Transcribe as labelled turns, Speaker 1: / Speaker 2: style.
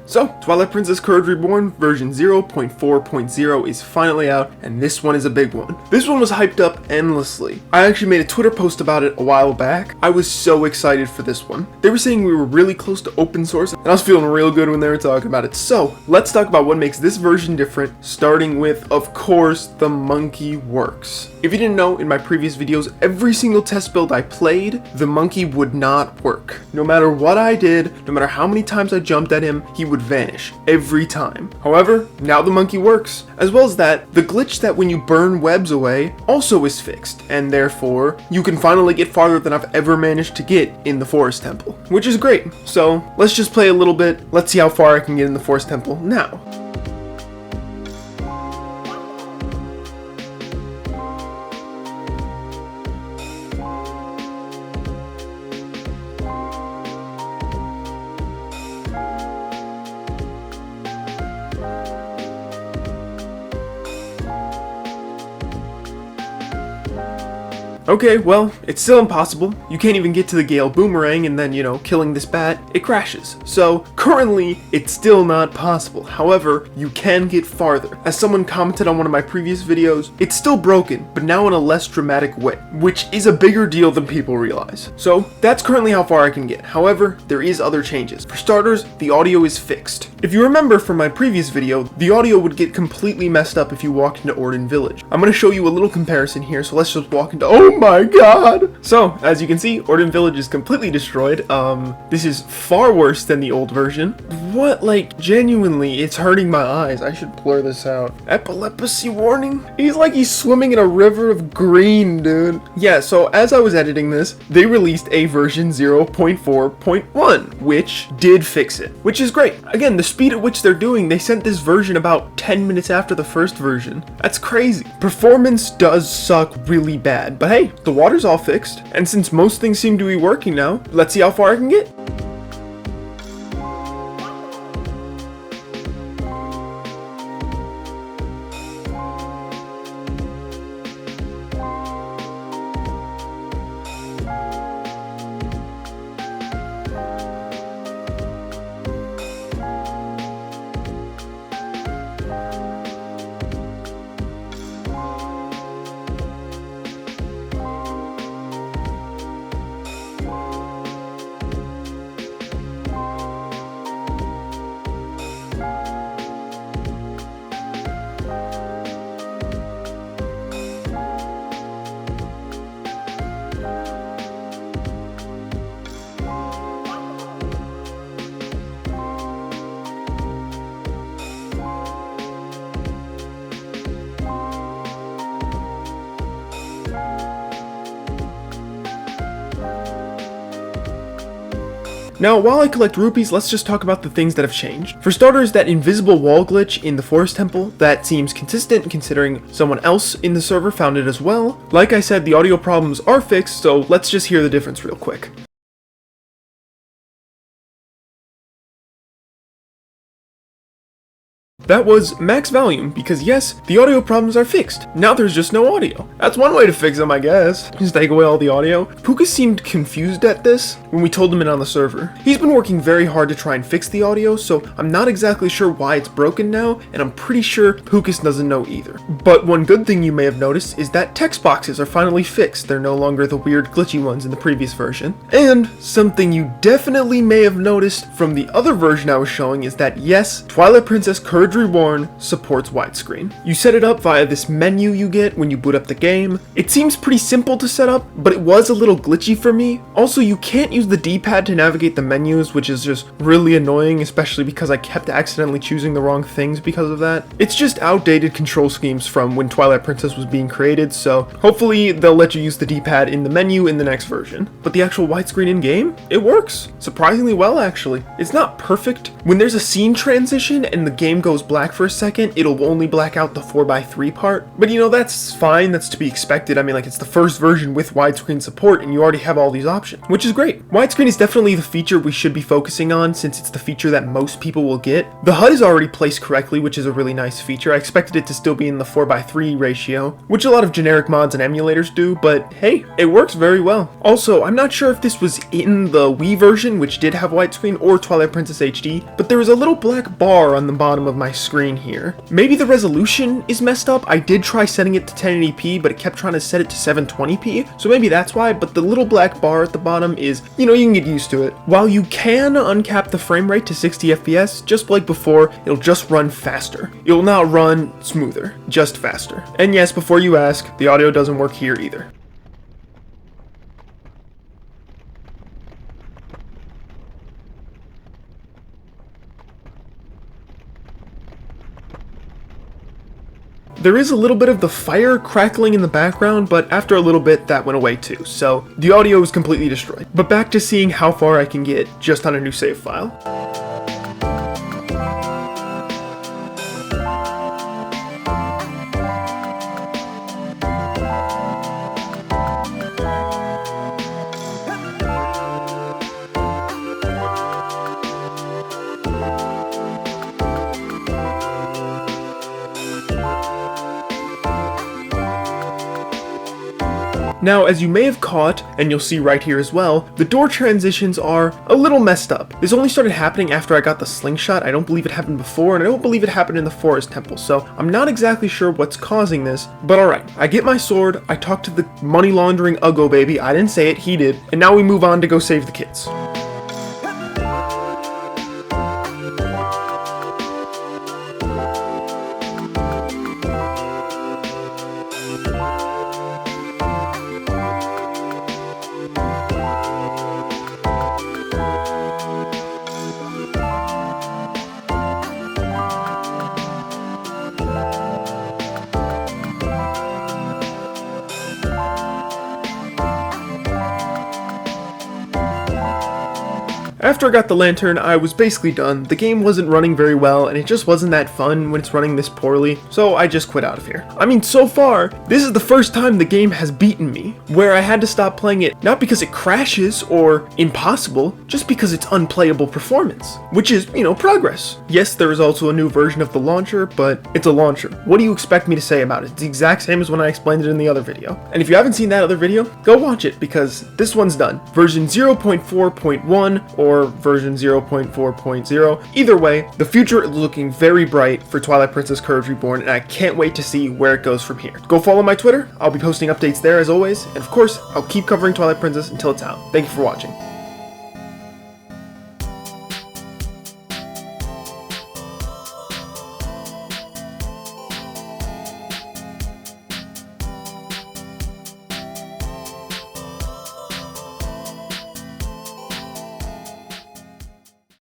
Speaker 1: So, Twilight Princess Courage Reborn version 0.4.0 is finally out, and this one is a big one. This one was hyped up endlessly. I actually made a Twitter post about it a while back. I was so excited for this one. They were saying we were really close to open source, and I was feeling real good when they were talking about it. So, let's talk about what makes this version different, starting with, of course, the monkey works. If you didn't know, in my previous videos, every single test build I played, the monkey would not work. No matter what I did, no matter how many times I jumped at him, he would vanish every time. However, now the monkey works. As well as that, the glitch that when you burn webs away also is fixed, and therefore, you can finally get farther than I've ever managed to get in the Forest Temple, which is great. So, let's just play a little bit. Let's see how far I can get in the Forest Temple now. Okay, well, it's still impossible. You can't even get to the Gale Boomerang, and then, killing this bat, it crashes. So, currently, it's still not possible. However, you can get farther. As someone commented on one of my previous videos, it's still broken, but now in a less dramatic way, which is a bigger deal than people realize. So, that's currently how far I can get. However, there is other changes. For starters, the audio is fixed. If you remember from my previous video, the audio would get completely messed up if you walked into Orden Village. I'm going to show you a little comparison here, so let's just walk into— oh my god! So, as you can see, Orden Village is completely destroyed. This is far worse than the old version. What, genuinely, it's hurting my eyes. I should blur this out. Epilepsy warning? He's swimming in a river of green, dude. Yeah, so as I was editing this, they released a version 0.4.1, which did fix it, which is great. Again, the speed at which they're doing, they sent this version about 10 minutes after the first version. That's crazy. Performance does suck really bad, but hey, the water's all fixed, and since most things seem to be working now, let's see how far I can get. Now, while I collect rupees, let's just talk about the things that have changed. For starters, that invisible wall glitch in the Forest Temple, that seems consistent considering someone else in the server found it as well. Like I said, the audio problems are fixed, so let's just hear the difference real quick. That was max volume, because yes, the audio problems are fixed. Now there's just no audio. That's one way to fix them, I guess. Just take away all the audio. Puka seemed confused at this when we told him it on the server. He's been working very hard to try and fix the audio, so I'm not exactly sure why it's broken now, and I'm pretty sure Pukas doesn't know either. But one good thing you may have noticed is that text boxes are finally fixed. They're no longer the weird glitchy ones in the previous version. And something you definitely may have noticed from the other version I was showing is that yes, Twilight Princess Courage Reborn supports widescreen. You set it up via this menu you get when you boot up the game. It seems pretty simple to set up, but it was a little glitchy for me. Also, you can't use the D-pad to navigate the menus, which is just really annoying, especially because I kept accidentally choosing the wrong things because of that. It's just outdated control schemes from when Twilight Princess was being created, so hopefully they'll let you use the D-pad in the menu in the next version. But the actual widescreen in-game, it works. Surprisingly well, actually. It's not perfect. When there's a scene transition and the game goes black for a second, it'll only black out the 4:3 part. But you know, that's fine, that's to be expected. I mean, like, it's the first version with widescreen support and you already have all these options, which is great. Widescreen is definitely the feature we should be focusing on since it's the feature that most people will get. The HUD is already placed correctly, which is a really nice feature. I expected it to still be in the 4:3 ratio, which a lot of generic mods and emulators do, but hey, it works very well. Also, I'm not sure if this was in the Wii version, which did have widescreen, or Twilight Princess HD, but there is a little black bar on the bottom of my screen here. Maybe the resolution is messed up. I did try setting it to 1080p, but it kept trying to set it to 720p, so maybe that's why, but the little black bar at the bottom is, you know, you can get used to it. While you can uncap the frame rate to 60 FPS, just like before, it'll just run faster. It will not run smoother, just faster. And yes, before you ask, the audio doesn't work here either. There is a little bit of the fire crackling in the background, but after a little bit that went away too, so the audio is completely destroyed. But back to seeing how far I can get just on a new save file. Now, as you may have caught, and you'll see right here as well, the door transitions are a little messed up. This only started happening after I got the slingshot. I don't believe it happened before, and I don't believe it happened in the forest temple, so I'm not exactly sure what's causing this, but alright. I get my sword, I talk to the money laundering Uggo baby, I didn't say it, he did, and now we move on to go save the kids. After I got the lantern, I was basically done. The game wasn't running very well, and it just wasn't that fun when it's running this poorly, so I just quit out of here. I mean, so far, this is the first time the game has beaten me, where I had to stop playing it, not because it crashes or impossible, just because it's unplayable performance, which is, you know, progress. Yes, there is also a new version of the launcher, but it's a launcher. What do you expect me to say about it? It's the exact same as when I explained it in the other video. And if you haven't seen that other video, go watch it, because this one's done. Version 0.4.1 or version 0.4.0. Either way, the future is looking very bright for Twilight Princess Courage Reborn, and I can't wait to see where it goes from here. Go follow my Twitter, I'll be posting updates there as always, and of course, I'll keep covering Twilight Princess until it's out. Thank you for watching.